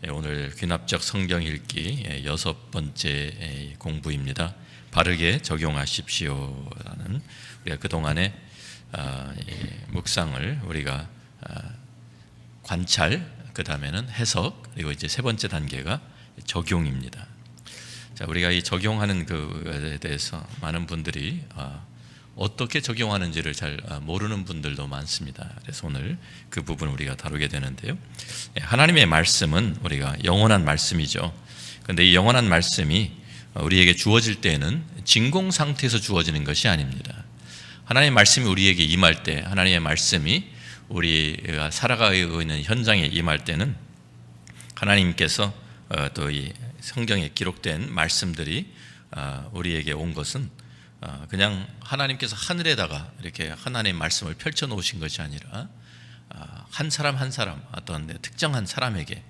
오늘 귀납적 성경 읽기 6번째 공부입니다. 바르게 적용하십시오라는 우리가 그동안의 묵상을 우리가 관찰, 그 다음에는 해석, 그리고 이제 세 번째 단계가 적용입니다. 자, 우리가 이 적용하는 그에 대해서 많은 분들이 어떻게 적용하는지를 잘 모르는 분들도 많습니다. 그래서 오늘 그 부분 우리가 다루게 되는데요. 하나님의 말씀은 우리가 영원한 말씀이죠. 그런데 이 영원한 말씀이 우리에게 주어질 때에는 진공 상태에서 주어지는 것이 아닙니다. 하나님의 말씀이 우리에게 임할 때, 하나님의 말씀이 우리가 살아가고 있는 현장에 임할 때는 하나님께서 또 이 성경에 기록된 말씀들이 우리에게 온 것은 그냥 하나님께서 하늘에다가 이렇게 하나님의 말씀을 펼쳐 놓으신 것이 아니라 한 사람 한 사람, 어떤 특정한 사람에게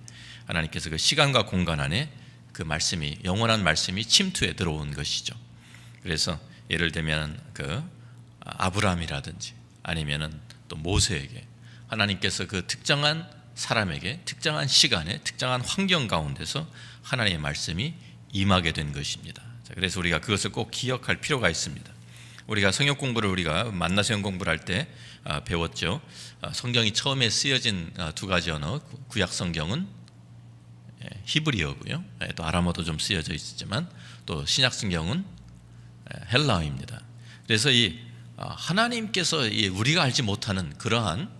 하나님께서 그 시간과 공간 안에 그 말씀이, 영원한 말씀이 침투해 들어온 것이죠. 그래서 예를 들면 그 아브라함이라든지 아니면은 또 모세에게 하나님께서 그 특정한 사람에게 특정한 시간에 특정한 환경 가운데서 하나님의 말씀이 임하게 된 것입니다. 그래서 우리가 그것을 꼭 기억할 필요가 있습니다. 우리가 성경 공부를 우리가 만나서 공부를 할 때 배웠죠. 성경이 처음에 쓰여진 두 가지 언어, 구약 성경은 히브리어고요. 또 아람어도 좀 쓰여져 있지만 또 신약 성경은 헬라어입니다. 그래서 이 하나님께서 우리가 알지 못하는 그러한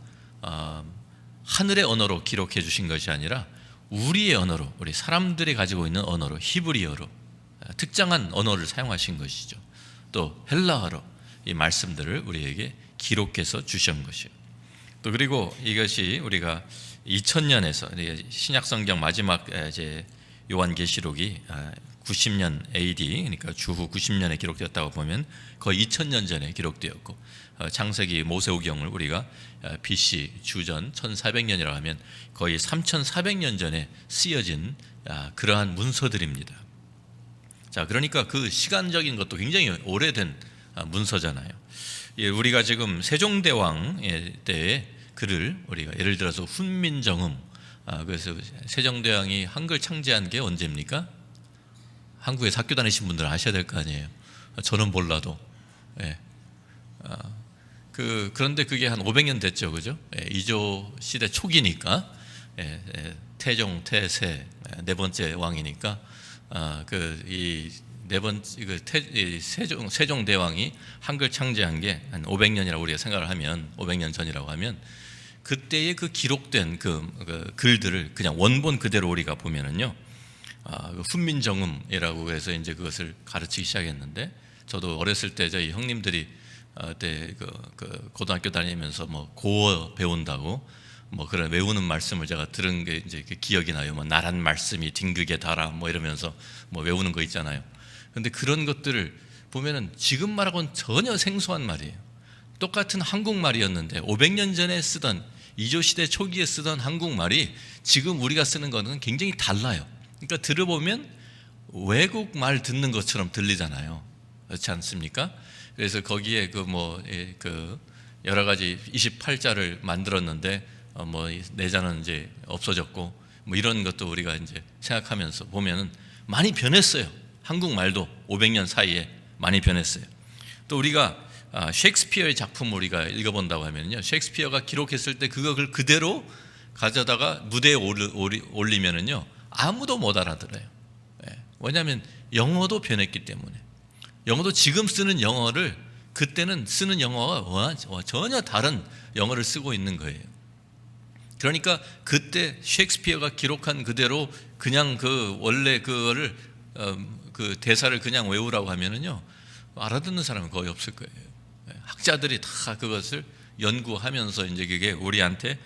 하늘의 언어로 기록해 주신 것이 아니라 우리의 언어로, 우리 사람들이 가지고 있는 언어로, 히브리어로 특정한 언어를 사용하신 것이죠. 또 헬라어로 이 말씀들을 우리에게 기록해서 주신 것이에요. 또 그리고 이것이 우리가 2000년에서 신약 성경 마지막 이제 요한계시록이 90년 AD, 그러니까 주후 90년에 기록되었다고 보면 거의 2000년 전에 기록되었고, 창세기 모세오경을 우리가 BC 주전 1400년이라고 하면 거의 3400년 전에 쓰여진 그러한 문서들입니다. 자, 그러니까 그 시간적인 것도 굉장히 오래된 문서잖아요. 우리가 지금 세종대왕 때의 글을 우리가 예를 들어서 훈민정음, 그래서 세종대왕이 한글 창제한 게 언제입니까? 한국에서 학교 다니신 분들은 아셔야 될 거 아니에요. 저는 몰라도. 예. 그런데 그게 한 500년 됐죠, 그죠? 이조 시대 초기니까, 태종, 태세 네 번째 왕이니까, 이 네 번째 세종 대왕이 한글 창제한 게 한 500년이라고 우리가 생각을 하면, 500년 전이라고 하면, 그때의 그 기록된 그 글들을 그냥 원본 그대로 우리가 보면은요, 훈민정음이라고 해서 이제 그것을 가르치기 시작했는데, 저도 어렸을 때 저희 형님들이 그때 그 고등학교 다니면서 뭐 고어 배운다고 뭐 그런 외우는 말씀을 제가 들은 게 이제 기억이 나요. 뭐 나란 말씀이 딩극에 달아 뭐 이러면서 뭐 외우는 거 있잖아요. 근데 그런 것들을 보면은 지금 말하고는 전혀 생소한 말이에요. 똑같은 한국말이었는데 500년 전에 쓰던, 이조 시대 초기에 쓰던 한국말이 지금 우리가 쓰는 거는 굉장히 달라요. 그러니까 들어보면 외국 말 듣는 것처럼 들리잖아요. 그렇지 않습니까? 그래서 거기에 그 여러 가지 28자를 만들었는데 뭐 4자는 이제 없어졌고 뭐 이런 것도 우리가 이제 생각하면서 보면은 많이 변했어요. 한국말도 500년 사이에 많이 변했어요. 또 우리가 셰익스피어의 작품을 우리가 읽어본다고 하면요, 셰익스피어가 기록했을 때 그걸 그대로 가져다가 무대에 올리면은요 아무도 못 알아들어요. 왜냐하면 영어도 변했기 때문에. 영어도 지금 쓰는 영어를 그때는 쓰는 영어와 전혀 다른 영어를 쓰고 있는 거예요. 그러니까 그때 셰익스피어가 기록한 그대로 그냥 그 원래 그거를 그 대사를 그냥 외우라고 하면은요 알아듣는 사람은 거의 없을 거예요. 학자들이 다 그것을 연구하면서 이제 그게 우리한테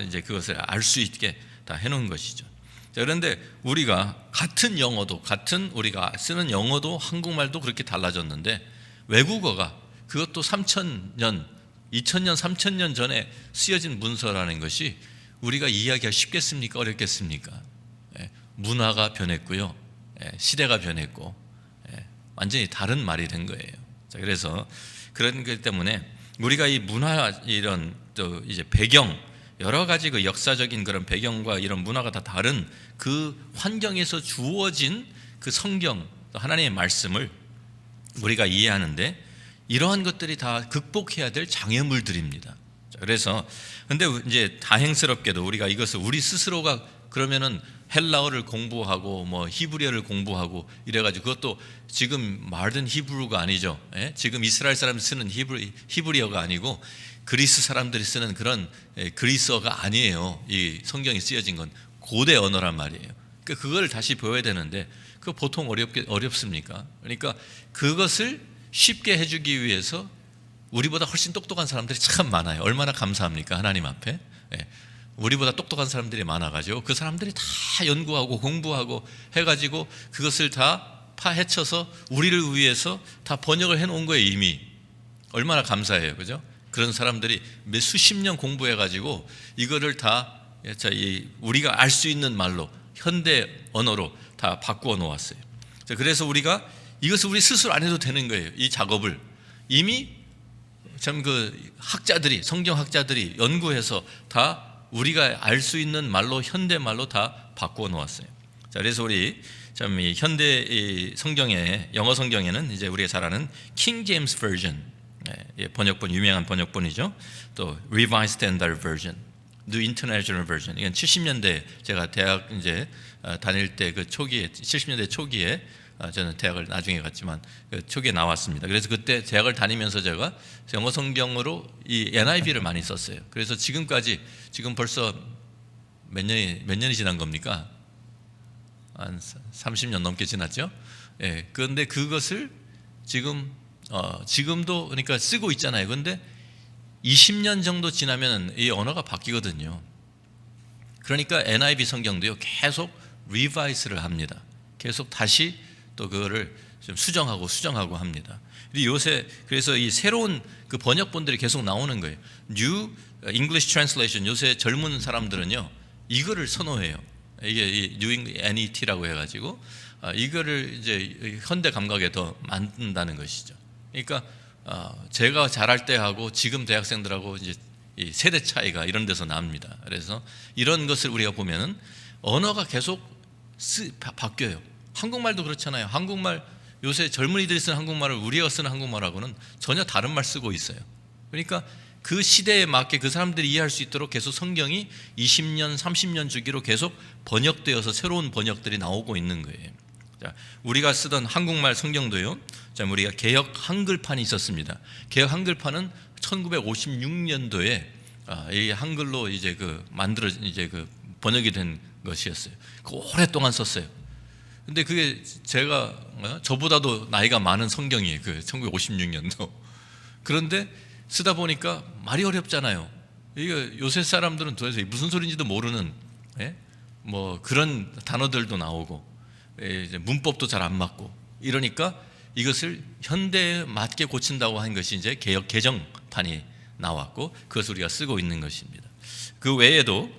이제 그것을 알 수 있게 다 해놓은 것이죠. 자, 그런데 우리가 같은 영어도, 같은 우리가 쓰는 영어도 한국말도 그렇게 달라졌는데 외국어가 그것도 3000년, 2000년, 3000년 전에 쓰여진 문서라는 것이 우리가 이해하기가 쉽겠습니까? 어렵겠습니까? 문화가 변했고요, 시대가 변했고, 완전히 다른 말이 된 거예요. 자, 그래서 그런 것 때문에 우리가 이 문화 이런 또 이제 배경, 여러 가지 그 역사적인 그런 배경과 이런 문화가 다 다른 그 환경에서 주어진 그 성경, 하나님의 말씀을 우리가 이해하는데 이러한 것들이 다 극복해야 될 장애물들입니다. 그래서 근데 이제 다행스럽게도 우리가 이것을 우리 스스로가 그러면은 헬라어를 공부하고 뭐 히브리어를 공부하고 이래가지고 그것도 지금 말든 히브리어가 아니죠. 예? 지금 이스라엘 사람이 쓰는 히브리어가 아니고 그리스 사람들이 쓰는 그런 그리스어가 아니에요. 이 성경이 쓰여진 건 고대 언어란 말이에요. 그러니까 그걸 다시 배워야 되는데 그 보통 어렵습니까? 그러니까 그것을 쉽게 해주기 위해서 우리보다 훨씬 똑똑한 사람들이 참 많아요. 얼마나 감사합니까? 하나님 앞에. 예. 우리보다 똑똑한 사람들이 많아가지고 그 사람들이 다 연구하고 공부하고 해가지고 그것을 다 파헤쳐서 우리를 위해서 다 번역을 해놓은 거예요. 이미. 얼마나 감사해요. 그죠? 그런 사람들이 몇 수십 년 공부해가지고 이거를 다 우리가 알 수 있는 말로 현대 언어로 다 바꾸어 놓았어요. 그래서 우리가 이것을 우리 스스로 안 해도 되는 거예요. 이 작업을 이미 참 그 학자들이 성경학자들이 연구해서 다 우리가 알 수 있는 말로 현대 말로 다 바꾸어 놓았어요. 자, 그래서 우리 참 이 현대 성경에 영어 성경에는 이제 우리가 잘 아는 킹 제임스 버전 번역본 유명한 번역본이죠. 또 Revised Standard Version, New International Version. 이건 70년대 제가 대학 이제 다닐 때 그 초기에 70년대 초기에 저는 대학을 나중에 갔지만 그 초기에 나왔습니다. 그래서 그때 대학을 다니면서 제가 영어 성경으로 이 NIV를 많이 썼어요. 그래서 지금까지 지금 벌써 몇 년이 지난 겁니까? 한 30년 넘게 지났죠. 예. 그런데 그것을 지금도 그러니까 쓰고 있잖아요. 그런데 20년 정도 지나면 이 언어가 바뀌거든요. 그러니까 NIV 성경도요 계속 리바이스를 합니다. 계속 다시 또 그거를 좀 수정하고 합니다. 요새 그래서 이 새로운 그 번역본들이 계속 나오는 거예요. New English Translation. 요새 젊은 사람들은요 이거를 선호해요. 이게 New English NET라고 해가지고 이거를 이제 현대 감각에 더 만든다는 것이죠. 그러니까 제가 자랄 때하고 지금 대학생들하고 이제 이 세대 차이가 이런 데서 납니다. 그래서 이런 것을 우리가 보면은 언어가 계속 바뀌어요. 한국말도 그렇잖아요. 한국말 요새 젊은이들이 쓰는 한국말을 우리가 쓰는 한국말하고는 전혀 다른 말 쓰고 있어요. 그러니까 그 시대에 맞게 그 사람들이 이해할 수 있도록 계속 성경이 20년, 30년 주기로 계속 번역되어서 새로운 번역들이 나오고 있는 거예요. 자, 우리가 쓰던 한국말 성경도요. 자, 우리가 개역 한글판이 있었습니다. 개역 한글판은 1956년도에 이 한글로 이제 그 번역이 된 것이었어요. 그 오랫동안 썼어요. 근데 그게 저보다도 나이가 많은 성경이에요. 그 1956년도. 그런데 쓰다 보니까 말이 어렵잖아요. 이게 요새 사람들은 도대체 무슨 소리인지도 모르는 뭐 그런 단어들도 나오고 이제 문법도 잘 안 맞고 이러니까 이것을 현대에 맞게 고친다고 한 것이 이제 개역 개정판이 나왔고 그것을 우리가 쓰고 있는 것입니다. 그 외에도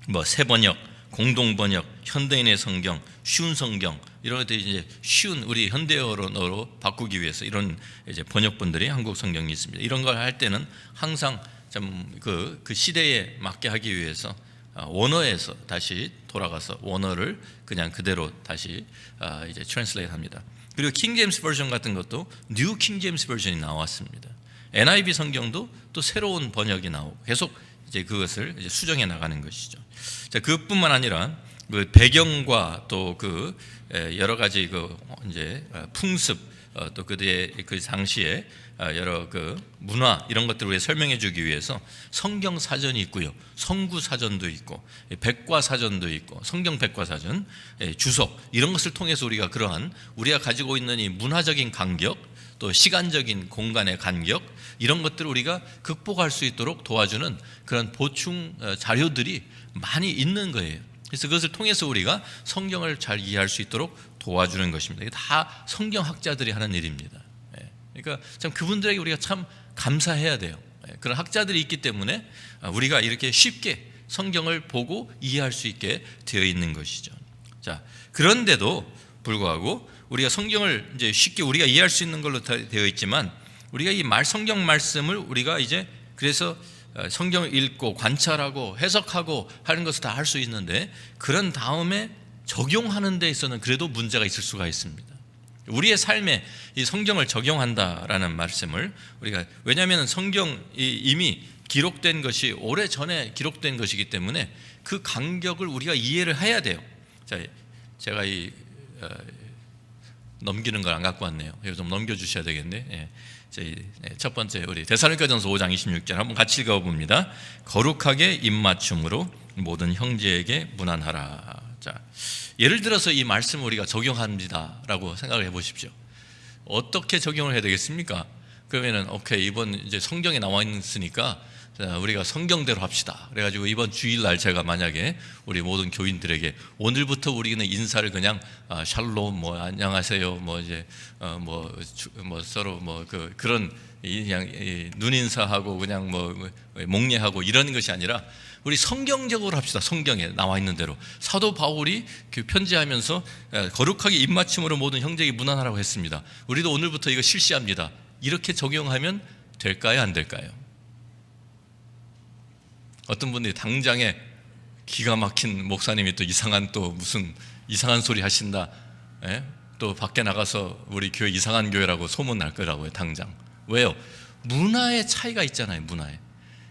뭐 새번역, 공동번역, 현대인의 성경, 쉬운 성경 이런 것들이 이제 쉬운 우리 현대어로 바꾸기 위해서 이런 이제 번역본들이 한국 성경이 있습니다. 이런 걸 할 때는 항상 참 그 시대에 맞게 하기 위해서 원어에서 다시 돌아가서 원어를 그냥 그대로 다시 이제 트랜슬레이트 합니다. 그리고 킹 제임스 버전 같은 것도 뉴 킹 제임스 버전이 나왔습니다. NIV 성경도 또 새로운 번역이 나오고 계속 이제 그것을 이제 수정해 나가는 것이죠. 자, 그뿐만 아니라 그 배경과 또 그 여러 가지 그 이제 풍습 또 그때 그 당시에 여러 그 문화 이런 것들을 위해 설명해 주기 위해서 성경 사전이 있고요, 성구 사전도 있고, 백과 사전도 있고, 성경 백과 사전, 주석 이런 것을 통해서 우리가 그러한 우리가 가지고 있는 이 문화적인 간격, 또 시간적인 공간의 간격 이런 것들을 우리가 극복할 수 있도록 도와주는 그런 보충 자료들이 많이 있는 거예요. 그래서 그것을 통해서 우리가 성경을 잘 이해할 수 있도록 도와주는 것입니다. 이게 다 성경학자들이 하는 일입니다. 그러니까 참 그분들에게 우리가 참 감사해야 돼요. 그런 학자들이 있기 때문에 우리가 이렇게 쉽게 성경을 보고 이해할 수 있게 되어 있는 것이죠. 자, 그런데도 불구하고 우리가 성경을 이제 쉽게 우리가 이해할 수 있는 걸로 되어 있지만 우리가 이 성경 말씀을 우리가 이제 그래서 성경을 읽고 관찰하고 해석하고 하는 것을 다 할 수 있는데 그런 다음에 적용하는 데 있어서는 그래도 문제가 있을 수가 있습니다. 우리의 삶에 이 성경을 적용한다라는 말씀을 우리가, 왜냐하면 성경이 이미 기록된 것이 오래전에 기록된 것이기 때문에 그 간격을 우리가 이해를 해야 돼요. 자, 제가 넘기는 걸 안 갖고 왔네요. 이거 좀 넘겨주셔야 되겠네. 예. 첫 번째 우리 데살로니가전서 5장 26절 한번 같이 읽어봅니다. 거룩하게 입맞춤으로 모든 형제에게 문안하라. 자, 예를 들어서 이 말씀을 우리가 적용합니다라고 생각을 해보십시오. 어떻게 적용을 해야 되겠습니까? 그러면은 오케이, 이번 이제 성경에 나와 있으니까 우리가 성경대로 합시다. 그래가지고 이번 주일날 제가 만약에 우리 모든 교인들에게 오늘부터 우리는 인사를 그냥 샬롬, 뭐 안녕하세요, 뭐 이제 뭐 서로 뭐 그런 그냥 눈 인사하고 그냥 뭐 목례하고 이런 것이 아니라 우리 성경적으로 합시다. 성경에 나와 있는 대로 사도 바울이 그 편지하면서 거룩하게 입맞춤으로 모든 형제에게 문안하라고 했습니다. 우리도 오늘부터 이거 실시합니다. 이렇게 적용하면 될까요, 안 될까요? 어떤 분들이 당장에 기가 막힌 목사님이 또 무슨 이상한 소리 하신다, 예? 또 밖에 나가서 우리 교회 이상한 교회라고 소문 날 거라고요. 당장. 왜요? 문화의 차이가 있잖아요. 문화에.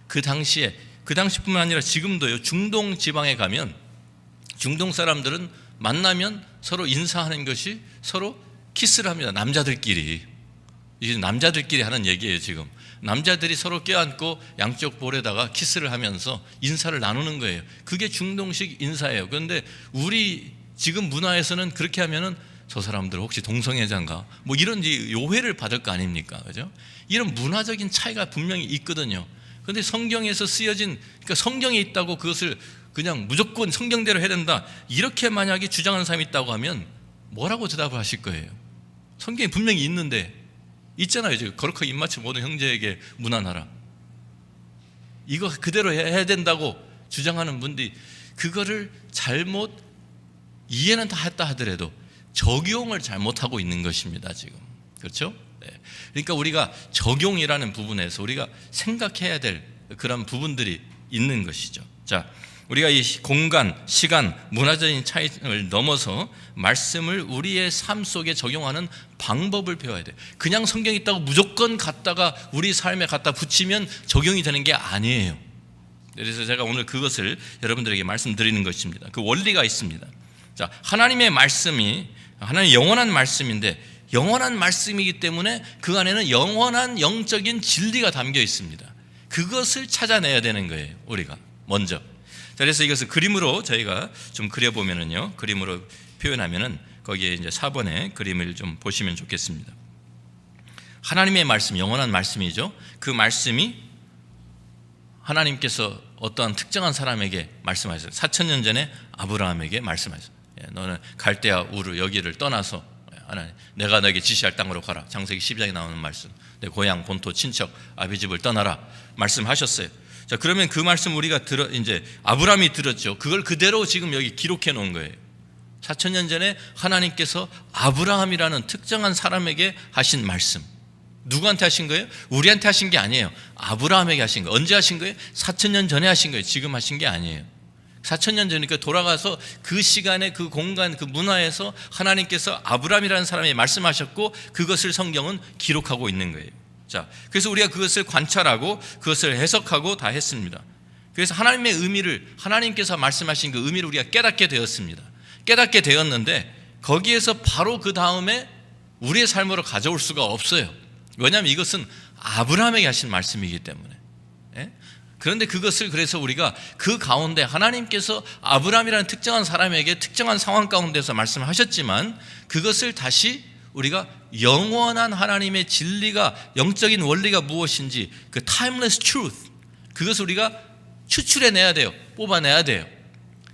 그 당시뿐만 아니라 지금도요, 중동 지방에 가면 중동 사람들은 만나면 서로 인사하는 것이 서로 키스를 합니다. 남자들끼리. 이게 남자들끼리 하는 얘기예요. 지금 남자들이 서로 껴안고 양쪽 볼에다가 키스를 하면서 인사를 나누는 거예요. 그게 중동식 인사예요. 그런데 우리 지금 문화에서는 그렇게 하면은 저 사람들 혹시 동성애자인가 뭐 이런 오해를 받을 거 아닙니까? 그죠? 이런 문화적인 차이가 분명히 있거든요. 그런데 성경에서 쓰여진, 그러니까 성경에 있다고 그것을 그냥 무조건 성경대로 해야 된다, 이렇게 만약에 주장하는 사람이 있다고 하면 뭐라고 대답을 하실 거예요? 성경에 분명히 있는데, 있잖아요. 지금 거룩하게 입맞춤 모든 형제에게 문안하라. 이거 그대로 해야 된다고 주장하는 분들이 그거를 잘못 이해는 다 했다 하더라도 적용을 잘못하고 있는 것입니다. 지금. 그렇죠? 네. 그러니까 우리가 적용이라는 부분에서 우리가 생각해야 될 그런 부분들이 있는 것이죠. 자, 우리가 이 공간, 시간, 문화적인 차이를 넘어서 말씀을 우리의 삶 속에 적용하는 방법을 배워야 돼요. 그냥 성경이 있다고 무조건 갖다가 우리 삶에 갖다 붙이면 적용이 되는 게 아니에요. 그래서 제가 오늘 그것을 여러분들에게 말씀드리는 것입니다. 그 원리가 있습니다. 자, 하나님의 말씀이 하나님의 영원한 말씀인데, 영원한 말씀이기 때문에 그 안에는 영원한 영적인 진리가 담겨 있습니다. 그것을 찾아내야 되는 거예요. 우리가 먼저. 자, 그래서 이것을 그림으로 저희가 좀 그려보면은요, 그림으로 표현하면은 거기에 이제 4번의 그림을 좀 보시면 좋겠습니다. 하나님의 말씀, 영원한 말씀이죠. 그 말씀이 하나님께서 어떠한 특정한 사람에게 말씀하셨어요. 4,000년 전에 아브라함에게 말씀하셨어요. 너는 갈대아 우르 여기를 떠나서 하나님, 내가 너에게 지시할 땅으로 가라. 창세기 12장에 나오는 말씀. 내 고향, 본토, 친척, 아비 집을 떠나라 말씀하셨어요. 자, 그러면 그 말씀 우리가 이제 아브라함이 들었죠. 그걸 그대로 지금 여기 기록해 놓은 거예요. 4,000년 전에 하나님께서 아브라함이라는 특정한 사람에게 하신 말씀. 누구한테 하신 거예요? 우리한테 하신 게 아니에요. 아브라함에게 하신 거예요. 언제 하신 거예요? 4,000년 전에 하신 거예요. 지금 하신 게 아니에요. 4,000년 전이니까 돌아가서 그 시간에 그 공간 그 문화에서 하나님께서 아브라함이라는 사람에게 말씀하셨고 그것을 성경은 기록하고 있는 거예요. 자, 그래서 우리가 그것을 관찰하고 그것을 해석하고 다 했습니다. 그래서 하나님의 의미를, 하나님께서 말씀하신 그 의미를 우리가 깨닫게 되었습니다. 깨닫게 되었는데 거기에서 바로 그 다음에 우리의 삶으로 가져올 수가 없어요. 왜냐하면 이것은 아브라함에게 하신 말씀이기 때문에. 예? 그런데 그것을 그래서 우리가 그 가운데 하나님께서 아브라함이라는 특정한 사람에게 특정한 상황 가운데서 말씀하셨지만 그것을 다시 우리가 영원한 하나님의 진리가, 영적인 원리가 무엇인지 그 timeless truth, 그것을 우리가 추출해내야 돼요. 뽑아내야 돼요.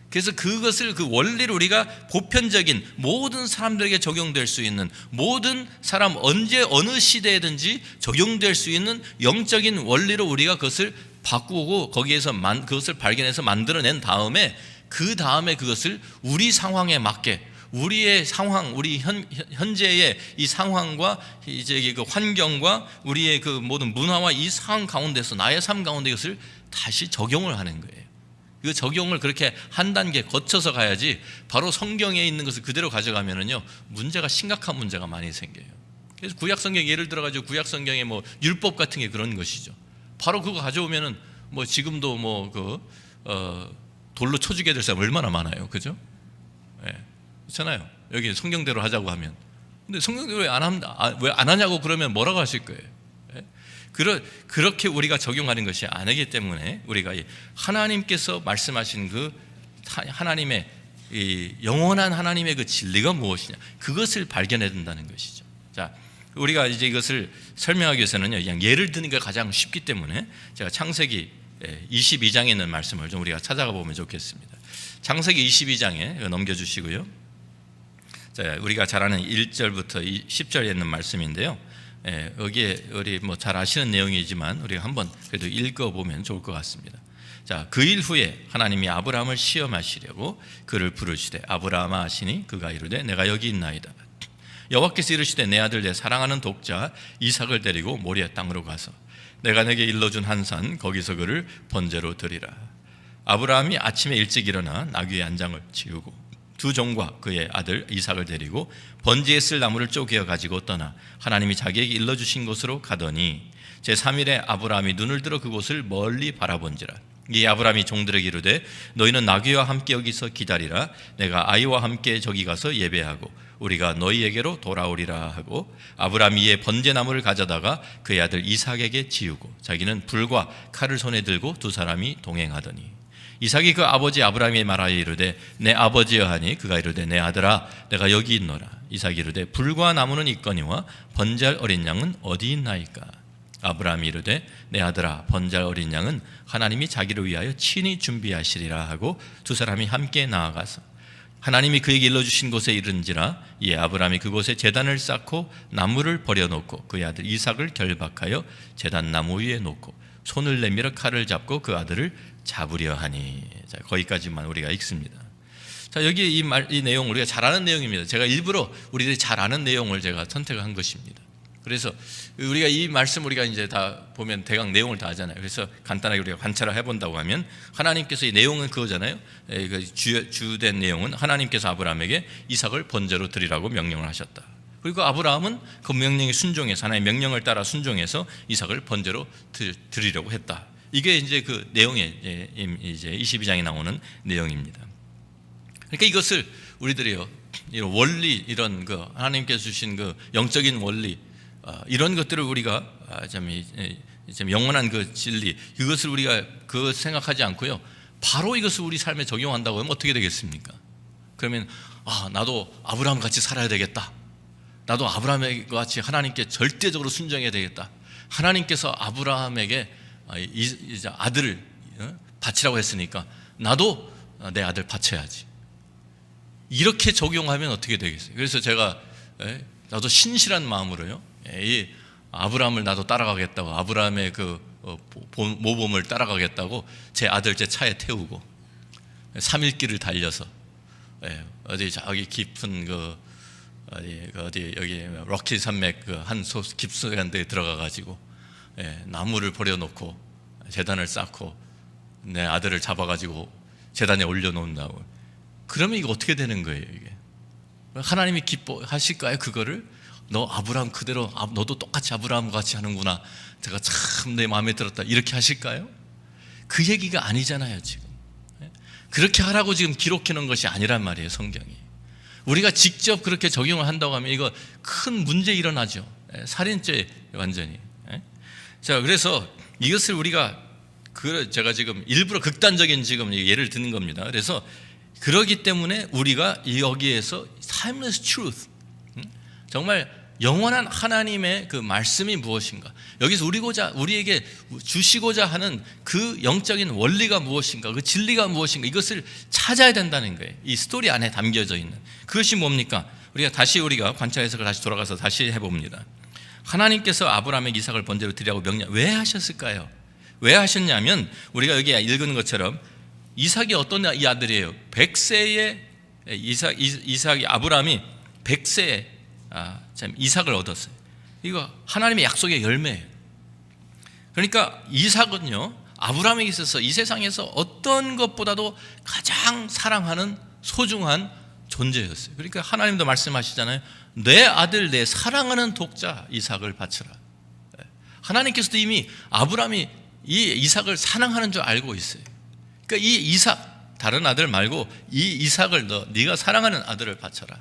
그래서 그것을, 그 원리를 우리가 보편적인 모든 사람들에게 적용될 수 있는, 모든 사람 언제 어느 시대에든지 적용될 수 있는 영적인 원리로 우리가 그것을 바꾸고 거기에서 그것을 발견해서 만들어낸 다음에 그 다음에 그것을 우리 상황에 맞게, 우리의 상황, 우리 현재의 이 상황과 이제 그 환경과 우리의 그 모든 문화와 이 상황 가운데서 나의 삶 가운데 이것을 다시 적용을 하는 거예요. 그 적용을 그렇게 한 단계 거쳐서 가야지 바로 성경에 있는 것을 그대로 가져가면은요 문제가 심각한 문제가 많이 생겨요. 그래서 구약 성경 예를 들어가지고 구약 성경의 뭐 율법 같은 게 그런 것이죠. 바로 그거 가져오면은 뭐 지금도 뭐 돌로 쳐 죽여야 될 사람 얼마나 많아요, 그죠? 예, 그렇잖아요. 여기 성경대로 하자고 하면, 근데 성경대로 왜 안 하냐고 그러면 뭐라고 하실 거예요? 예? 그렇게 우리가 적용하는 것이 아니기 때문에 우리가 하나님께서 말씀하신 그 하나님의 이 영원한 하나님의 그 진리가 무엇이냐 그것을 발견해야 된다는 것이죠. 자, 우리가 이제 이것을 설명하기 위해서는요 그냥 예를 드는 게 가장 쉽기 때문에 제가 창세기 22장에 있는 말씀을 좀 우리가 찾아가 보면 좋겠습니다. 창세기 22장에 넘겨주시고요. 자, 우리가 잘 아는 1절부터 10절에 있는 말씀인데요. 여기에 우리 뭐 잘 아시는 내용이지만 우리가 한번 그래도 읽어보면 좋을 것 같습니다. 자, 그 일 후에 하나님이 아브라함을 시험하시려고 그를 부르시되 아브라함아 하시니 그가 이르되 내가 여기 있나이다. 여호와께서 이르시되 내 아들 내 사랑하는 독자 이삭을 데리고 모리아 땅으로 가서 내가 내게 일러준 한 산 거기서 그를 번제로 드리라. 아브라함이 아침에 일찍 일어나 나귀의 안장을 치우고 두 종과 그의 아들 이삭을 데리고 번제에 쓸 나무를 쪼개어 가지고 떠나 하나님이 자기에게 일러주신 곳으로 가더니 제3일에 아브라함이 눈을 들어 그곳을 멀리 바라본지라. 이 아브라함이 종들에게 이르되 너희는 나귀와 함께 여기서 기다리라. 내가 아이와 함께 저기 가서 예배하고 우리가 너희에게로 돌아오리라 하고 아브라함이 이에 번제나무를 가져다가 그의 아들 이삭에게 지우고 자기는 불과 칼을 손에 들고 두 사람이 동행하더니 이삭이 그 아버지 아브라함이 말하여 이르되 내 아버지여 하니 그가 이르되 내 아들아 내가 여기 있노라. 이삭이 이르되 불과 나무는 있거니와 번제할 어린 양은 어디 있나이까. 아브라함이 이르되 내 아들아 번제할 어린 양은 하나님이 자기를 위하여 친히 준비하시리라 하고 두 사람이 함께 나아가서 하나님이 그에게 일러주신 곳에 이른지라. 이에 아브라함이 그곳에 제단을 쌓고 나무를 버려놓고 그의 아들 이삭을 결박하여 제단 나무 위에 놓고 손을 내밀어 칼을 잡고 그 아들을 잡으려 하니. 자, 거기까지만 우리가 읽습니다. 자, 여기 이 내용 우리가 잘 아는 내용입니다. 제가 일부러 우리들이 잘 아는 내용을 제가 선택한 것입니다. 그래서 우리가 이 말씀 우리가 이제 다 보면 대강 내용을 다 하잖아요. 그래서 간단하게 우리가 관찰을 해본다고 하면 하나님께서 이 내용은 그거잖아요. 주된 내용은 하나님께서 아브라함에게 이삭을 번제로 드리라고 명령을 하셨다. 그리고 아브라함은 그 명령에 순종해서 하나님의 명령을 따라 순종해서 이삭을 번제로 드리려고 했다. 이게 이제 그 내용에 이제 22장에 나오는 내용입니다. 그러니까 이것을 우리들이요 이런 원리 이런 그 하나님께서 주신 그 영적인 원리 이런 것들을 우리가 좀 영원한 그 진리 이것을 우리가 그 생각하지 않고요 바로 이것을 우리 삶에 적용한다고 하면 어떻게 되겠습니까? 그러면 나도 아브라함 같이 살아야 되겠다. 나도 아브라함과 같이 하나님께 절대적으로 순종해야 되겠다. 하나님께서 아브라함에게 이제 아들을 바치라고 했으니까 나도 내 아들 바쳐야지. 이렇게 적용하면 어떻게 되겠어요? 그래서 제가 나도 신실한 마음으로요 이 아브라함을 나도 따라가겠다고 아브라함의 그 모범을 따라가겠다고 제 아들 제 차에 태우고 3일 길을 달려서 어디 저기 깊은 어디 여기 럭키 산맥 그 한 깊숙한 데에 들어가 가지고 나무를 버려놓고 제단을 쌓고 내 아들을 잡아가지고 제단에 올려놓는다고. 그러면 이거 어떻게 되는 거예요? 이게 하나님이 기뻐하실까요? 그거를 너 아브라함 그대로 너도 똑같이 아브라함 같이 하는구나. 제가 참 내 마음에 들었다. 이렇게 하실까요? 그 얘기가 아니잖아요. 지금 그렇게 하라고 지금 기록해 놓은 것이 아니란 말이에요. 성경이. 우리가 직접 그렇게 적용을 한다고 하면 이거 큰 문제 일어나죠. 살인죄 완전히. 자, 그래서 이것을 우리가 제가 지금 일부러 극단적인 지금 예를 드는 겁니다. 그래서 그러기 때문에 우리가 여기에서 timeless truth, 정말 영원한 하나님의 그 말씀이 무엇인가, 여기서 우리에게 주시고자 하는 그 영적인 원리가 무엇인가, 그 진리가 무엇인가, 이것을 찾아야 된다는 거예요. 이 스토리 안에 담겨져 있는 그것이 뭡니까? 우리가 관찰 해석을 다시 돌아가서 다시 해봅니다. 하나님께서 아브라함에게 이삭을 번제로 드리라고 명령 왜 하셨을까요? 왜 하셨냐면 우리가 여기 읽은 것처럼 이삭이 어떤 이 아들이에요? 100세에 이삭이 아브라함이 100세에 이삭을 얻었어요. 이거 하나님의 약속의 열매예요. 그러니까 이삭은요 아브라함에게 있어서 이 세상에서 어떤 것보다도 가장 사랑하는 소중한 존재였어요. 그러니까 하나님도 말씀하시잖아요. 내 아들, 내 사랑하는 독자 이삭을 바쳐라. 하나님께서도 이미 아브라함이 이 이삭을 사랑하는 줄 알고 있어요. 그러니까 이 이삭, 다른 아들 말고 이 이삭을 네가 사랑하는 아들을 바쳐라.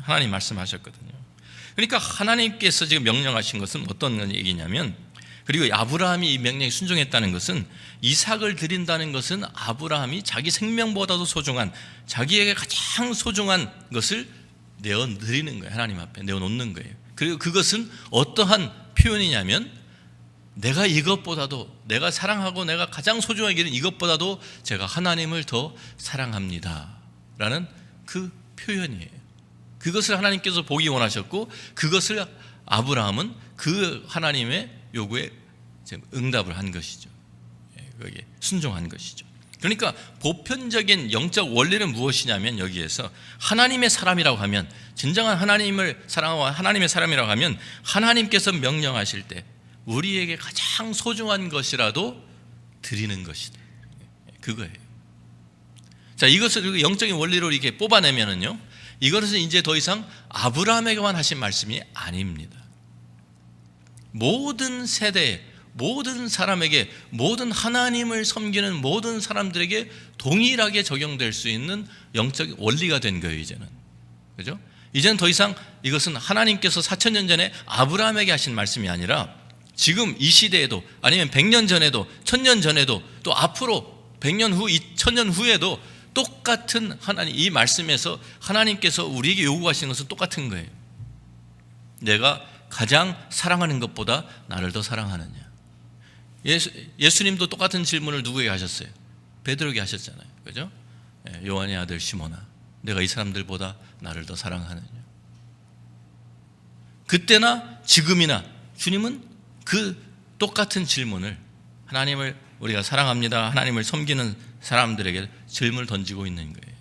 하나님 말씀하셨거든요. 그러니까 하나님께서 지금 명령하신 것은 어떤 얘기냐면, 그리고 아브라함이 이 명령에 순종했다는 것은, 이삭을 드린다는 것은 아브라함이 자기 생명보다도 소중한, 자기에게 가장 소중한 것을 내어드리는 거예요. 하나님 앞에 내어놓는 거예요. 그리고 그것은 어떠한 표현이냐면, 내가 이것보다도, 내가 사랑하고 내가 가장 소중하게 여기는 이것보다도 제가 하나님을 더 사랑합니다 라는 그 표현이에요. 그것을 하나님께서 보기 원하셨고, 그것을 아브라함은 그 하나님의 요구에 응답을 한 것이죠. 거기에 순종한 것이죠. 그러니까 보편적인 영적 원리는 무엇이냐면, 여기에서 하나님의 사람이라고 하면, 진정한 하나님을 사랑하고 하나님의 사람이라고 하면, 하나님께서 명령하실 때 우리에게 가장 소중한 것이라도 드리는 것이다. 그거예요. 자, 이것을 영적인 원리로 이렇게 뽑아내면은요, 이것은 이제 더 이상 아브라함에게만 하신 말씀이 아닙니다. 모든 세대에, 모든 사람에게, 모든 하나님을 섬기는 모든 사람들에게 동일하게 적용될 수 있는 영적 원리가 된 거예요, 이제는. 그죠? 이제는 더 이상 이것은 하나님께서 4,000년 전에 아브라함에게 하신 말씀이 아니라, 지금 이 시대에도, 아니면 100년 전에도, 1000년 전에도, 또 앞으로 100년 후, 2000년 후에도 똑같은 하나님, 이 말씀에서 하나님께서 우리에게 요구하시는 것은 똑같은 거예요. 내가 가장 사랑하는 것보다 나를 더 사랑하느냐. 예수님도 똑같은 질문을 누구에게 하셨어요? 베드로에게 하셨잖아요. 그죠? 요한의 아들 시몬아, 내가 이 사람들보다 나를 더 사랑하느냐. 그때나 지금이나 주님은 그 똑같은 질문을, 하나님을 우리가 사랑합니다, 하나님을 섬기는 사람들에게 질문을 던지고 있는 거예요.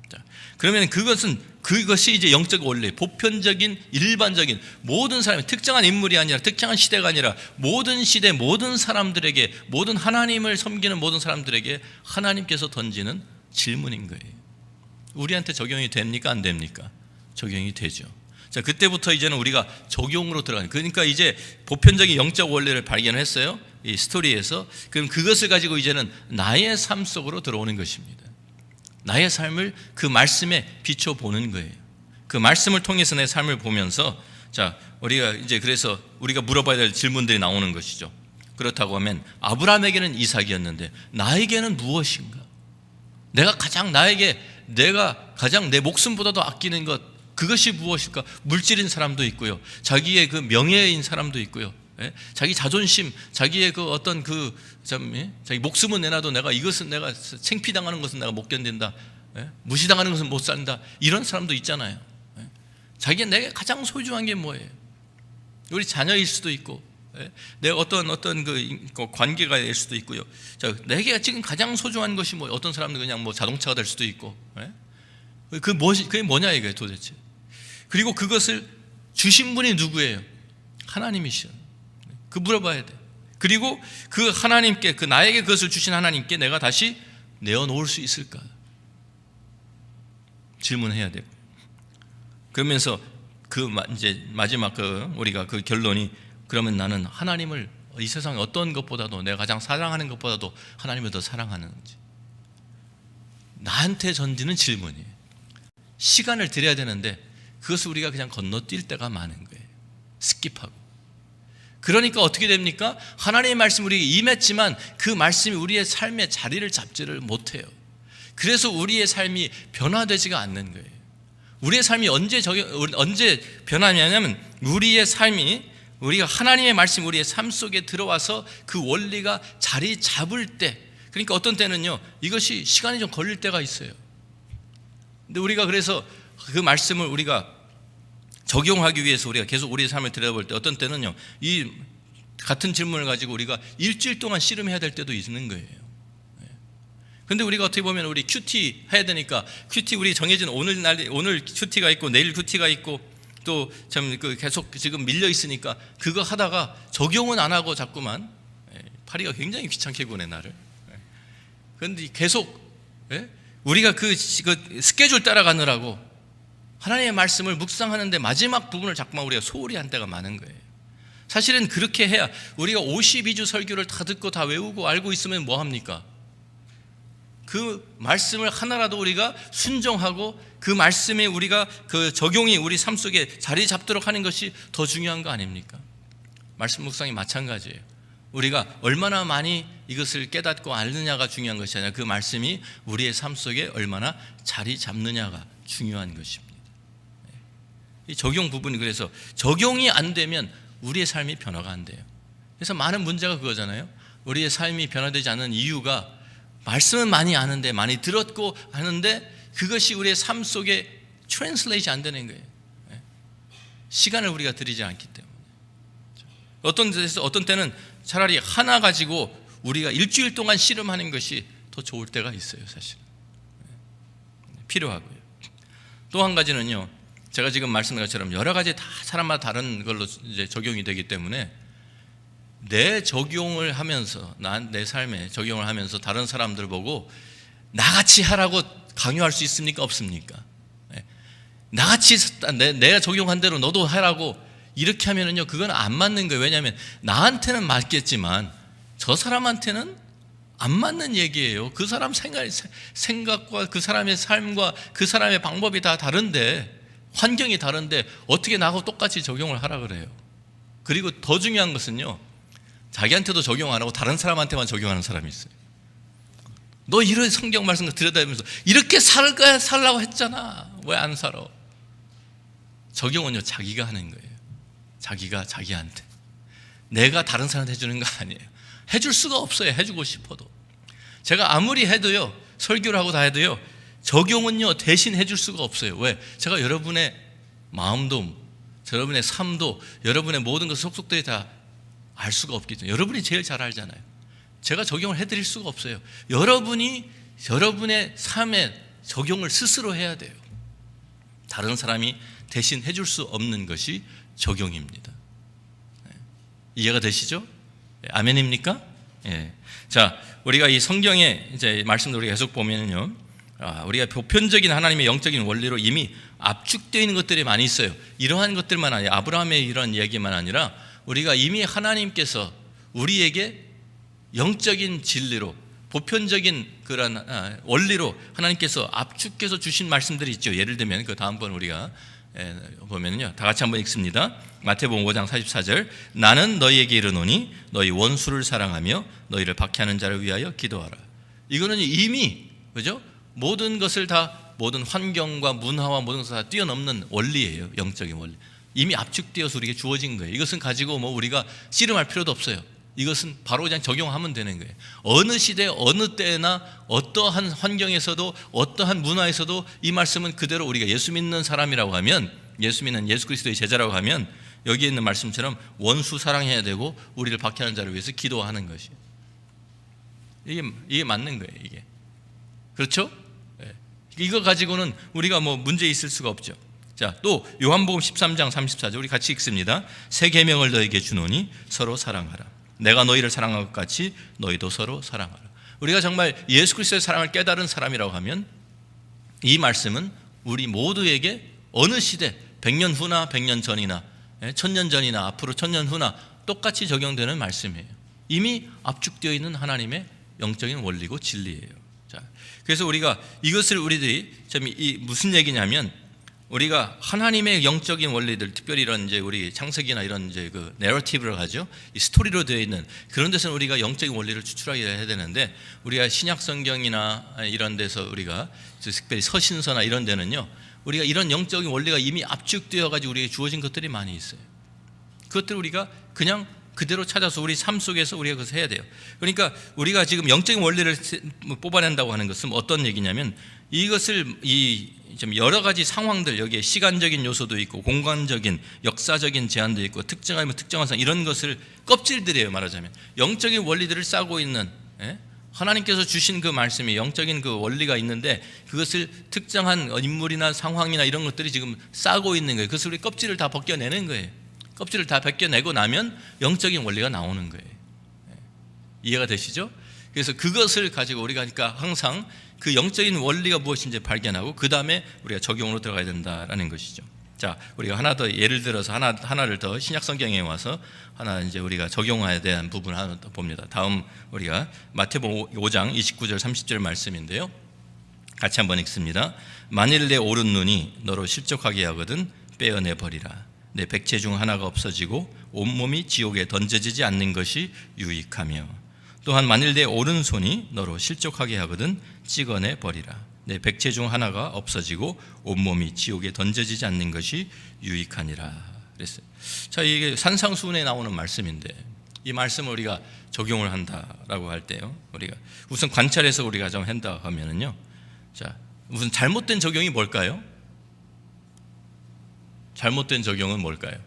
자, 그러면 그것이 이제 영적 원리, 보편적인 일반적인 모든 사람이, 특정한 인물이 아니라, 특정한 시대가 아니라 모든 시대 모든 사람들에게, 모든 하나님을 섬기는 모든 사람들에게 하나님께서 던지는 질문인 거예요. 우리한테 적용이 됩니까? 안 됩니까? 적용이 되죠. 자, 그때부터 이제는 우리가 적용으로 들어가는, 그러니까 이제 보편적인 영적 원리를 발견했어요, 이 스토리에서. 그럼 그것을 가지고 이제는 나의 삶 속으로 들어오는 것입니다. 나의 삶을 그 말씀에 비춰보는 거예요. 그 말씀을 통해서 내 삶을 보면서, 자, 우리가 이제 그래서 우리가 물어봐야 될 질문들이 나오는 것이죠. 그렇다고 하면 아브라함에게는 이삭이었는데 나에게는 무엇인가? 내가 가장 내 목숨보다도 아끼는 것, 그것이 무엇일까? 물질인 사람도 있고요, 자기의 그 명예인 사람도 있고요, 자기 자존심, 자기의 그 어떤 자기 목숨은 내놔도 내가 창피당하는 것은 내가 못 견딘다, 무시당하는 것은 못 산다, 이런 사람도 있잖아요. 자기가 내가 가장 소중한 게 뭐예요? 우리 자녀일 수도 있고, 내 어떤 그 관계가 될 수도 있고요. 자, 내게 지금 가장 소중한 것이 뭐, 어떤 사람들 그냥 뭐 자동차가 될 수도 있고, 그게 뭐냐 이거예요, 도대체. 그리고 그것을 주신 분이 누구예요? 하나님이시죠. 그 물어봐야 돼. 그리고 그 하나님께, 그 나에게 그것을 주신 하나님께 내가 다시 내어놓을 수 있을까? 질문해야 되고. 그러면서 이제 마지막 우리가 그 결론이, 그러면 나는 하나님을 이 세상에 어떤 것보다도, 내가 가장 사랑하는 것보다도 하나님을 더 사랑하는지, 나한테 던지는 질문이에요. 시간을 들여야 되는데 그것을 우리가 그냥 건너뛸 때가 많은 거예요. 스킵하고. 그러니까 어떻게 됩니까? 하나님의 말씀이 우리에게 임했지만 그 말씀이 우리의 삶에 자리를 잡지를 못해요. 그래서 우리의 삶이 변화되지가 않는 거예요. 우리의 삶이 언제 변하냐면, 우리의 삶이, 우리가 하나님의 말씀이 우리의 삶 속에 들어와서 그 원리가 자리 잡을 때, 그러니까 어떤 때는요, 이것이 시간이 좀 걸릴 때가 있어요. 근데 우리가 그래서 그 말씀을 우리가 적용하기 위해서 우리가 계속 우리의 삶을 들여다볼 때, 어떤 때는요, 이 같은 질문을 가지고 우리가 일주일 동안 씨름해야 될 때도 있는 거예요. 근데 우리가 어떻게 보면 우리 큐티 해야 되니까, 큐티 우리 정해진 오늘 큐티가 있고 내일 큐티가 있고, 또 참 계속 지금 밀려 있으니까 그거 하다가 적용은 안 하고 자꾸만 파리가 굉장히 귀찮게 구네 나를. 그런데 계속 우리가 그 스케줄 따라가느라고 하나님의 말씀을 묵상하는데 마지막 부분을 자꾸만 우리가 소홀히 한 때가 많은 거예요. 사실은 그렇게 해야 우리가 52주 설교를 다 듣고 다 외우고 알고 있으면 뭐합니까? 그 말씀을 하나라도 우리가 순종하고 그 말씀에 우리가 그 적용이 우리 삶 속에 자리 잡도록 하는 것이 더 중요한 거 아닙니까? 말씀 묵상이 마찬가지예요. 우리가 얼마나 많이 이것을 깨닫고 알느냐가 중요한 것이 아니라 그 말씀이 우리의 삶 속에 얼마나 자리 잡느냐가 중요한 것입니다. 이 적용 부분이, 그래서 적용이 안 되면 우리의 삶이 변화가 안 돼요. 그래서 많은 문제가 그거잖아요. 우리의 삶이 변화되지 않는 이유가 말씀은 많이 아는데, 많이 들었고 하는데 그것이 우리의 삶 속에 트랜슬레이트 안 되는 거예요. 시간을 우리가 들이지 않기 때문에. 어떤 때는 차라리 하나 가지고 우리가 일주일 동안 씨름하는 것이 더 좋을 때가 있어요. 사실 필요하고요. 또 한 가지는요, 제가 지금 말씀드린 것처럼 여러 가지 다 사람마다 다른 걸로 이제 적용이 되기 때문에 내 적용을 하면서, 내 삶에 적용을 하면서 다른 사람들 보고 나같이 하라고 강요할 수 있습니까? 없습니까? 나같이 내가 적용한 대로 너도 하라고 이렇게 하면은요, 그건 안 맞는 거예요. 왜냐하면 나한테는 맞겠지만 저 사람한테는 안 맞는 얘기예요. 그 사람 생각과 그 사람의 삶과 그 사람의 방법이 다 다른데, 환경이 다른데 어떻게 나하고 똑같이 적용을 하라 그래요. 그리고 더 중요한 것은요, 자기한테도 적용 안 하고 다른 사람한테만 적용하는 사람이 있어요. 너 이런 성경 말씀을 들여다보면서 이렇게 살라고 했잖아. 왜 안 살아? 적용은요, 자기가 하는 거예요. 자기가 자기한테. 내가 다른 사람한테 해주는 거 아니에요. 해줄 수가 없어요. 해주고 싶어도. 제가 아무리 해도요, 설교를 하고 다 해도요, 적용은요 대신 해줄 수가 없어요. 왜? 제가 여러분의 마음도, 여러분의 삶도, 여러분의 모든 것을 속속들이 다 알 수가 없기 때문에, 여러분이 제일 잘 알잖아요. 제가 적용을 해드릴 수가 없어요. 여러분이 여러분의 삶에 적용을 스스로 해야 돼요. 다른 사람이 대신 해줄 수 없는 것이 적용입니다. 이해가 되시죠? 아멘입니까? 예. 자, 우리가 이 성경의 이제 말씀을 우리가 계속 보면요, 우리가 보편적인 하나님의 영적인 원리로 이미 압축되어 있는 것들이 많이 있어요. 이러한 것들만 아니라, 아브라함의 이런 얘기만 아니라 우리가 이미 하나님께서 우리에게 영적인 진리로, 보편적인 그런 원리로 하나님께서 압축해서 주신 말씀들이 있죠. 예를 들면 그 다음번 우리가 보면요, 다 같이 한번 읽습니다. 마태복음 5장 44절. 나는 너희에게 이르노니 너희 원수를 사랑하며 너희를 박해하는 자를 위하여 기도하라. 이거는 이미, 그죠? 모든 것을 다, 모든 환경과 문화와 모든 것을 다 뛰어넘는 원리예요. 영적인 원리. 이미 압축되어서 우리에게 주어진 거예요. 이것은 가지고 뭐 우리가 씨름할 필요도 없어요. 이것은 바로 그냥 적용하면 되는 거예요. 어느 시대, 어느 때나 어떠한 환경에서도, 어떠한 문화에서도 이 말씀은 그대로, 우리가 예수 믿는 사람이라고 하면, 예수 믿는 예수 그리스도의 제자라고 하면 여기에 있는 말씀처럼 원수 사랑해야 되고 우리를 박해하는 자를 위해서 기도하는 것이에요. 이게 맞는 거예요. 이게. 그렇죠? 이거 가지고는 우리가 뭐 문제 있을 수가 없죠. 자, 또 요한복음 13장 34절 우리 같이 읽습니다. 새 계명을 너에게 주노니 서로 사랑하라. 내가 너희를 사랑한 것 같이 너희도 서로 사랑하라. 우리가 정말 예수 그리스도의 사랑을 깨달은 사람이라고 하면 이 말씀은 우리 모두에게 어느 시대, 100년 후나 100년 전이나 1000년 전이나 앞으로 1000년 후나 똑같이 적용되는 말씀이에요. 이미 압축되어 있는 하나님의 영적인 원리고 진리예요. 자, 그래서 우리가 이것을 우리들이 무슨 얘기냐면, 우리가 하나님의 영적인 원리들, 특별히 이런 이제 우리 창세기나 이런 이제 그 내러티브를 하죠. 이 스토리로 되어 있는 그런 데서는 우리가 영적인 원리를 추출하게 해야 되는데, 우리가 신약 성경이나 이런 데서 우리가 특별히 서신서나 이런 데는요, 우리가 이런 영적인 원리가 이미 압축되어 가지고 우리에게 주어진 것들이 많이 있어요. 그것들을 우리가 그냥 그대로 찾아서 우리 삶 속에서 우리가 그것을 해야 돼요. 그러니까 우리가 지금 영적인 원리를 뽑아낸다고 하는 것은 어떤 얘기냐면, 이것을 좀 여러 가지 상황들, 여기에 시간적인 요소도 있고 공간적인 역사적인 제한도 있고 특정한 상, 이런 것을 껍질들이에요. 말하자면 영적인 원리들을 싸고 있는, 하나님께서 주신 그 말씀이 영적인 그 원리가 있는데, 그것을 특정한 인물이나 상황이나 이런 것들이 지금 싸고 있는 거예요. 그래서 우리 껍질을 다 벗겨내는 거예요. 껍질을 다 벗겨내고 나면 영적인 원리가 나오는 거예요. 이해가 되시죠? 그래서 그것을 가지고 우리가 그러니까 항상 그 영적인 원리가 무엇인지 발견하고 그 다음에 우리가 적용으로 들어가야 된다라는 것이죠. 자, 우리가 하나 더 예를 들어서 하나를 더 신약 성경에 와서 하나 이제 우리가 적용해야 되는 부분을 하나 더 봅니다. 다음 우리가 마태복음 5장 29절 30절 말씀인데요. 같이 한번 읽습니다. 만일 내 오른 눈이 너로 실족하게 하거든 빼어내 버리라. 내 백체 중 하나가 없어지고 온몸이 지옥에 던져지지 않는 것이 유익하며 또한 만일 내 오른손이 너로 실족하게 하거든 찍어내 버리라. 내 백체 중 하나가 없어지고 온몸이 지옥에 던져지지 않는 것이 유익하니라 그랬어요. 자, 이게 산상수훈에 나오는 말씀인데 이 말씀을 우리가 적용을 한다라고 할 때요, 우리가 우선 관찰해서 우리가 좀 한다 하면은요, 자, 무슨 잘못된 적용이 뭘까요? 잘못된 적용은 뭘까요?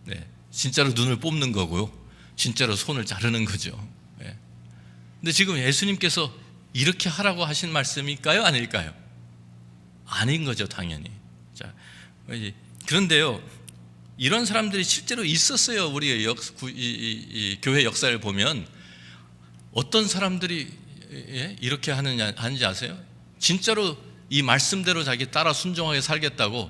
네, 진짜로 눈을 뽑는 거고요, 진짜로 손을 자르는 거죠. 네. 근데 지금 예수님께서 이렇게 하라고 하신 말씀일까요? 아닐까요? 아닌 거죠, 당연히. 자, 그런데요, 이런 사람들이 실제로 있었어요. 우리 교회 역사를 보면 어떤 사람들이 이렇게 하는지 아세요? 진짜로 이 말씀대로 자기 따라 순종하게 살겠다고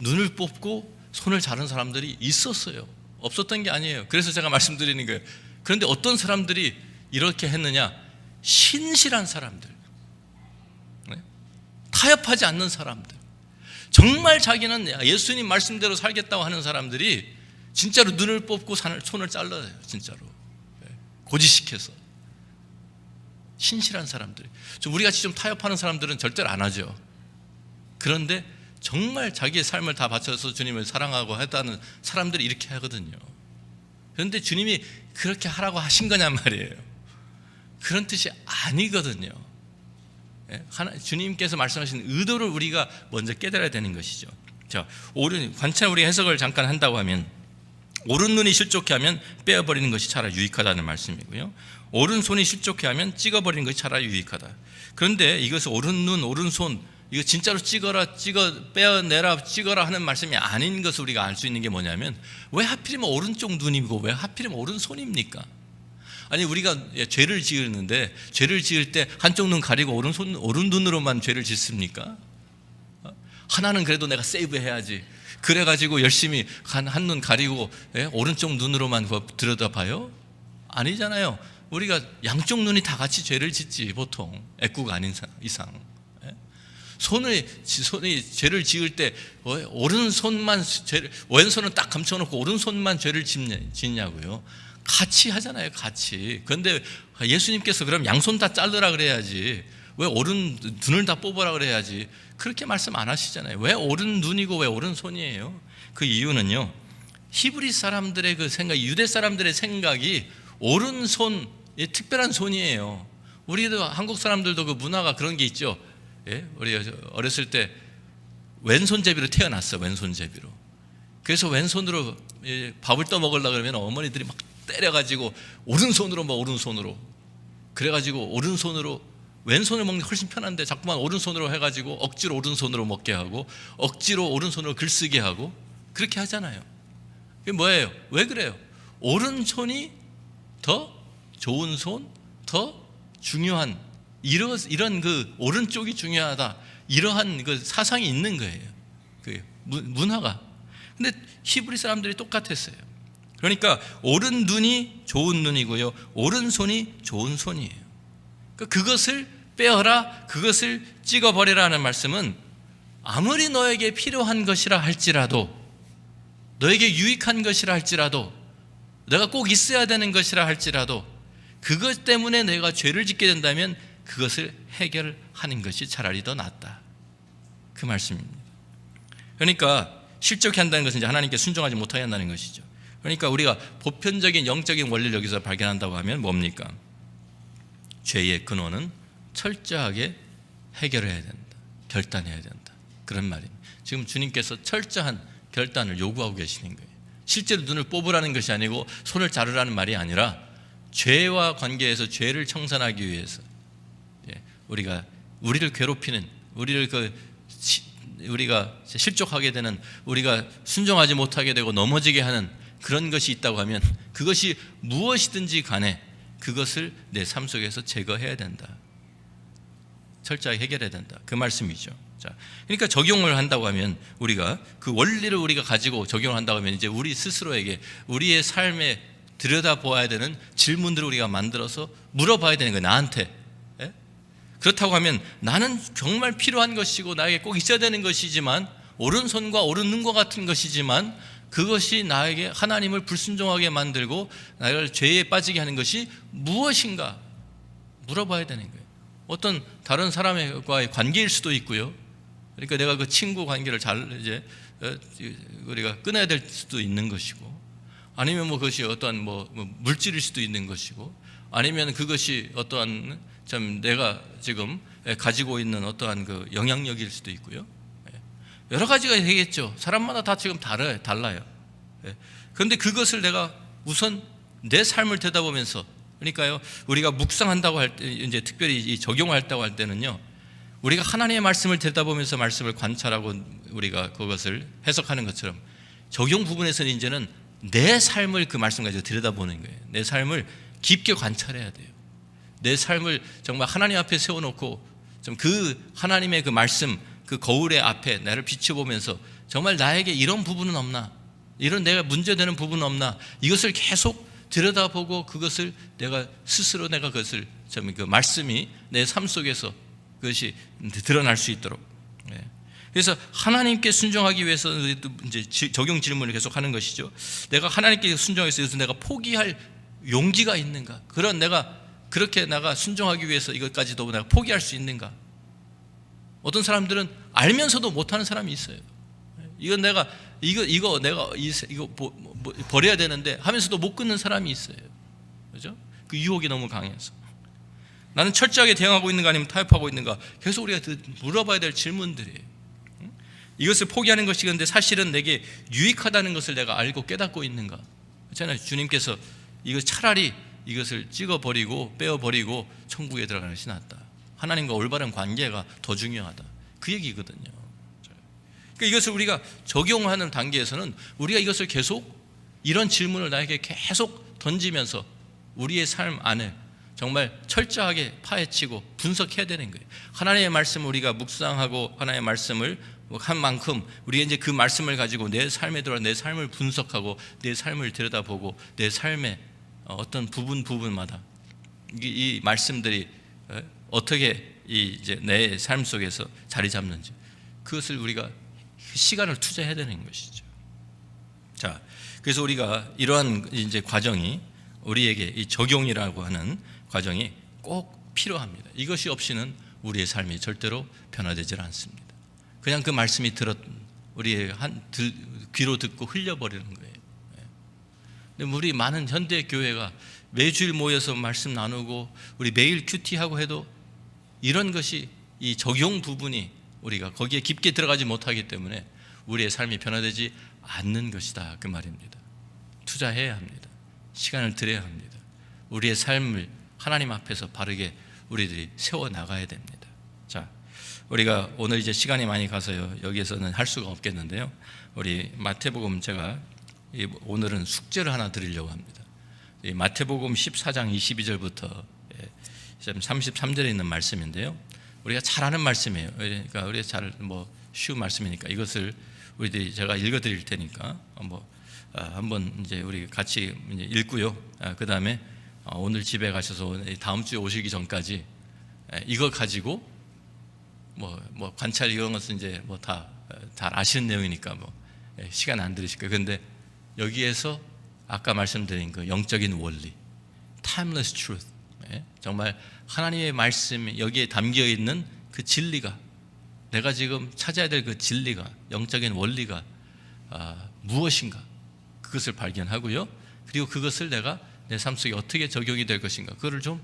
눈을 뽑고 손을 자른 사람들이 있었어요. 없었던 게 아니에요. 그래서 제가 말씀드리는 거예요. 그런데 어떤 사람들이 이렇게 했느냐? 신실한 사람들, 타협하지 않는 사람들, 정말 자기는 예수님 말씀대로 살겠다고 하는 사람들이 진짜로 눈을 뽑고 손을 잘라요. 진짜로 고지시켜서. 신실한 사람들이. 우리같이 좀 타협하는 사람들은 절대로 안 하죠. 그런데 정말 자기의 삶을 다 바쳐서 주님을 사랑하고 했다는 사람들이 이렇게 하거든요. 그런데 주님이 그렇게 하라고 하신 거냔 말이에요. 그런 뜻이 아니거든요. 주님께서 말씀하신 의도를 우리가 먼저 깨달아야 되는 것이죠. 자, 관찰 우리 해석을 잠깐 한다고 하면 오른 눈이 실족해 하면 빼어버리는 것이 차라리 유익하다는 말씀이고요, 오른손이 실족해 하면 찍어버리는 것이 차라리 유익하다. 그런데 이것을 오른 눈, 오른손 이거 진짜로 빼어내라, 찍어라 하는 말씀이 아닌 것을 우리가 알 수 있는 게 뭐냐면, 왜 하필이면 오른쪽 눈이고 왜 하필이면 오른손입니까? 아니, 우리가 죄를 지었는데 죄를 지을 때 한쪽 눈 가리고 오른 눈으로만 죄를 짓습니까? 하나는 그래도 내가 세이브해야지, 그래가지고 열심히 한 눈 가리고 오른쪽 눈으로만 들여다봐요? 아니잖아요. 우리가 양쪽 눈이 다 같이 죄를 짓지, 보통 애꾸가 아닌 이상. 손이 죄를 지을 때 오른손만 왼손은 딱 감춰놓고 오른손만 죄를 짓냐고요? 같이 하잖아요, 같이. 그런데 예수님께서 그럼 양손 다 자르라 그래야지, 왜 오른 눈을 다 뽑으라 그래야지, 그렇게 말씀 안 하시잖아요. 왜 오른 눈이고 왜 오른손이에요? 그 이유는요, 히브리 사람들의 그 생각, 유대 사람들의 생각이 오른손, 특별한 손이에요. 우리도 한국 사람들도 그 문화가 그런 게 있죠. 우리 어렸을 때 왼손잡이로 태어났어, 왼손잡이로. 그래서 왼손으로 밥을 떠먹으려고 그러면 어머니들이 막 때려가지고 오른손으로 그래가지고 오른손으로, 왼손을 먹는 게 훨씬 편한데 자꾸만 오른손으로 해가지고 억지로 오른손으로 먹게 하고 억지로 오른손으로 글쓰게 하고 그렇게 하잖아요. 그게 뭐예요? 왜 그래요? 오른손이 더 좋은 손, 더 중요한, 이런 그 오른쪽이 중요하다, 이러한 그 사상이 있는 거예요, 그 문화가. 근데 히브리 사람들이 똑같았어요. 그러니까 오른 눈이 좋은 눈이고요, 오른손이 좋은 손이에요. 그것을 빼어라, 그것을 찍어버리라는 말씀은 아무리 너에게 필요한 것이라 할지라도, 너에게 유익한 것이라 할지라도, 내가 꼭 있어야 되는 것이라 할지라도 그것 때문에 내가 죄를 짓게 된다면 그것을 해결하는 것이 차라리 더 낫다, 그 말씀입니다. 그러니까 실족해 한다는 것은 이제 하나님께 순종하지 못하게 한다는 것이죠. 그러니까 우리가 보편적인 영적인 원리를 여기서 발견한다고 하면 뭡니까? 죄의 근원은 철저하게 해결해야 된다, 결단해야 된다, 그런 말입니다. 지금 주님께서 철저한 결단을 요구하고 계시는 거예요. 실제로 눈을 뽑으라는 것이 아니고 손을 자르라는 말이 아니라 죄와 관계에서 죄를 청산하기 위해서 우리를 괴롭히는, 우리가 실족하게 되는, 우리가 순종하지 못하게 되고 넘어지게 하는 그런 것이 있다고 하면 그것이 무엇이든지 간에 그것을 내 삶 속에서 제거해야 된다. 철저하게 해결해야 된다. 그 말씀이죠. 자, 그러니까 적용을 한다고 하면 우리가 그 원리를 우리가 가지고 적용을 한다고 하면 이제 우리 스스로에게 우리의 삶에 들여다보아야 되는 질문들을 우리가 만들어서 물어봐야 되는 거예요. 나한테. 예? 그렇다고 하면 나는 정말 필요한 것이고 나에게 꼭 있어야 되는 것이지만 오른손과 오른눈과 같은 것이지만 그것이 나에게 하나님을 불순종하게 만들고 나를 죄에 빠지게 하는 것이 무엇인가 물어봐야 되는 거예요. 어떤 다른 사람과의 관계일 수도 있고요. 그러니까 내가 그 친구 관계를 잘 이제 우리가 끊어야 될 수도 있는 것이고, 아니면 뭐 그것이 어떠한 뭐 물질일 수도 있는 것이고, 아니면 그것이 어떠한 참 내가 지금 가지고 있는 어떠한 그 영향력일 수도 있고요. 여러 가지가 되겠죠. 사람마다 다 지금 달라요. 그런데 그것을 내가 우선 내 삶을 들여다보면서, 그러니까요, 우리가 묵상한다고 할 때, 이제 특별히 이 적용한다고 할 때는요, 우리가 하나님의 말씀을 들여다보면서 말씀을 관찰하고 우리가 그것을 해석하는 것처럼 적용 부분에서는 이제는 내 삶을 그 말씀 가지고 들여다보는 거예요. 내 삶을 깊게 관찰해야 돼요. 내 삶을 정말 하나님 앞에 세워놓고 좀 그 하나님의 그 말씀, 그 거울의 앞에 나를 비춰보면서 정말 나에게 이런 부분은 없나, 이런 내가 문제되는 부분은 없나, 이것을 계속 들여다보고 그것을 내가 스스로 내가 그것을 좀 그 말씀이 내 삶 속에서 그것이 드러날 수 있도록. 그래서 하나님께 순종하기 위해서 이제 적용 질문을 계속하는 것이죠. 내가 하나님께 순종해서 이것을 내가 포기할 용기가 있는가? 그런 내가 그렇게 내가 순종하기 위해서 이것까지도 내가 포기할 수 있는가? 어떤 사람들은 알면서도 못하는 사람이 있어요. 이건 내가 이거 내가 이거 버려야 되는데 하면서도 못 끊는 사람이 있어요. 그렇죠? 그 유혹이 너무 강해서. 나는 철저하게 대응하고 있는가 아니면 타협하고 있는가? 계속 우리가 물어봐야 될 질문들이에요. 이것을 포기하는 것이 그런데 사실은 내게 유익하다는 것을 내가 알고 깨닫고 있는가? 그렇잖아요. 주님께서 이거 차라리 이것을 찍어버리고 빼어버리고 천국에 들어가는 것이 낫다. 하나님과 올바른 관계가 더 중요하다. 그 얘기거든요. 그러니까 이것을 우리가 적용하는 단계에서는 우리가 이것을 계속 이런 질문을 나에게 계속 던지면서 우리의 삶 안에 정말 철저하게 파헤치고 분석해야 되는 거예요. 하나님의 말씀을 우리가 묵상하고 하나님의 말씀을 한 만큼 우리가 이제 그 말씀을 가지고 내 삶에 들어가 내 삶을 분석하고 내 삶을 들여다보고 내 삶의 어떤 부분마다 이 말씀들이 어떻게 이제 내 삶 속에서 자리 잡는지 그것을 우리가 시간을 투자해야 되는 것이죠. 자, 그래서 우리가 이러한 이제 과정이 우리에게 이 적용이라고 하는 과정이 꼭 필요합니다. 이것이 없이는 우리의 삶이 절대로 변화되질 않습니다. 그냥 그 말씀이 우리의 귀로 듣고 흘려버리는 거예요. 근데 우리 많은 현대 교회가 매주일 모여서 말씀 나누고 우리 매일 큐티하고 해도 이런 것이 이 적용 부분이 우리가 거기에 깊게 들어가지 못하기 때문에 우리의 삶이 변화되지 않는 것이다, 그 말입니다. 투자해야 합니다. 시간을 들여야 합니다. 우리의 삶을 하나님 앞에서 바르게 우리들이 세워나가야 됩니다. 자, 우리가 오늘 이제 시간이 많이 가서요 여기에서는 할 수가 없겠는데요, 우리 마태복음 제가 오늘은 숙제를 하나 드리려고 합니다. 이 마태복음 14장 22절부터 33절에 있는 말씀인데요, 우리가 잘 아는 말씀이에요. 그러니까 우리가 잘 쉬운 말씀이니까 이것을 우리들이 제가 읽어드릴 테니까 한번 이제 우리 같이 이제 읽고요. 그 다음에 오늘 집에 가셔서 다음 주에 오시기 전까지 이거 가지고 관찰 이런 것은 이제 다 잘 아시는 내용이니까 시간 안 들으실 거예요. 그런데 여기에서 아까 말씀드린 그 영적인 원리, timeless truth, 정말 하나님의 말씀이 여기에 담겨 있는 그 진리가, 내가 지금 찾아야 될 그 진리가, 영적인 원리가 무엇인가, 그것을 발견하고요. 그리고 그것을 내가 내 삶 속에 어떻게 적용이 될 것인가, 그거를 좀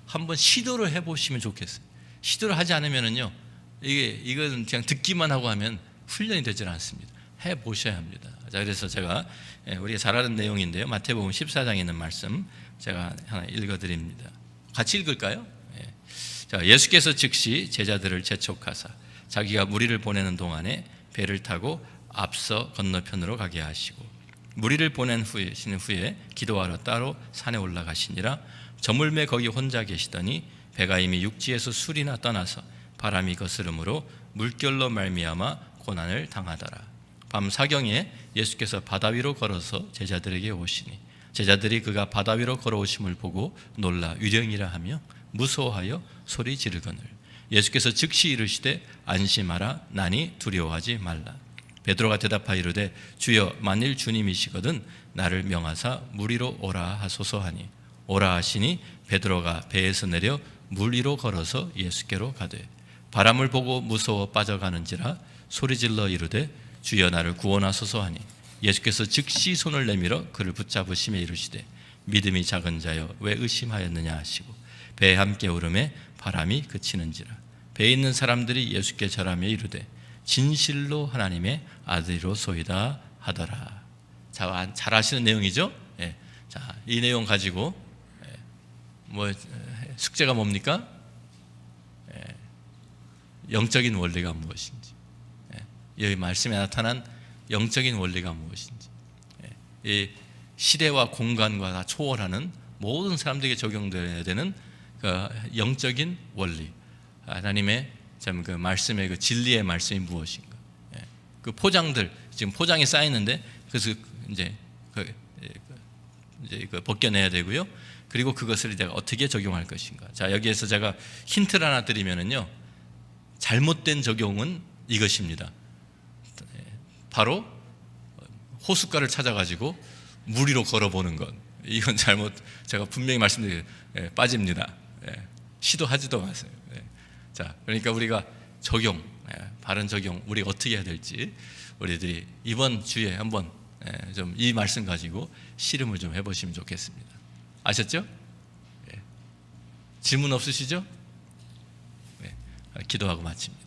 한번 시도를 해보시면 좋겠어요. 시도를 하지 않으면은요, 이건 그냥 듣기만 하고 하면 훈련이 되질 않습니다. 해보셔야 합니다. 자, 그래서 제가 우리가 잘 아는 내용인데요, 마태복음 14장에 있는 말씀 제가 하나 읽어드립니다. 같이 읽을까요? 자, 예수께서 즉시 제자들을 재촉하사 자기가 무리를 보내는 동안에 배를 타고 앞서 건너편으로 가게 하시고 무리를 보내신 후에 기도하러 따로 산에 올라가시니라. 저물매 거기 혼자 계시더니 배가 이미 육지에서 술이나 떠나서 바람이 거스름으로 물결로 말미암아 고난을 당하더라. 밤 사경에 예수께서 바다 위로 걸어서 제자들에게 오시니 제자들이 그가 바다 위로 걸어오심을 보고 놀라 유령이라 하며 무서워하여 소리 지르거늘 예수께서 즉시 이르시되 안심하라 나니 두려워하지 말라. 베드로가 대답하여 이르되 주여 만일 주님이시거든 나를 명하사 물 위로 오라 하소서 하니 오라 하시니 베드로가 배에서 내려 물 위로 걸어서 예수께로 가되 바람을 보고 무서워 빠져가는지라 소리질러 이르되 주여 나를 구원하소서 하니 예수께서 즉시 손을 내밀어 그를 붙잡으시며 이르시되 믿음이 작은 자여 왜 의심하였느냐 하시고 배에 함께 오르매 바람이 그치는지라. 배에 있는 사람들이 예수께 절하며 이르되 진실로 하나님의 아들이로소이다 하더라. 자, 잘 아시는 내용이죠? 예. 자, 이 내용 가지고 숙제가 뭡니까? 영적인 원리가 무엇인지, 여기 말씀에 나타난 영적인 원리가 무엇인지, 이 시대와 공간과 다 초월하는 모든 사람들에게 적용되어야 되는 그 영적인 원리, 하나님의 참 그 말씀의 그 진리의 말씀이 무엇인가? 그 포장들 지금 포장이 쌓이는데 그래서 이제 그 벗겨내야 되고요. 그리고 그것을 내가 어떻게 적용할 것인가? 자, 여기에서 제가 힌트를 하나 드리면은요, 잘못된 적용은 이것입니다. 바로 호숫가를 찾아가지고 물 위로 걸어보는 것. 이건 잘못, 제가 분명히 말씀드려요. 빠집니다. 시도하지도 마세요. 자, 그러니까 우리가 적용, 바른 적용, 우리가 어떻게 해야 될지 우리들이 이번 주에 한번 좀 이 말씀 가지고 씨름을 좀 해보시면 좋겠습니다. 아셨죠? 질문 없으시죠? 기도하고 마칩니다.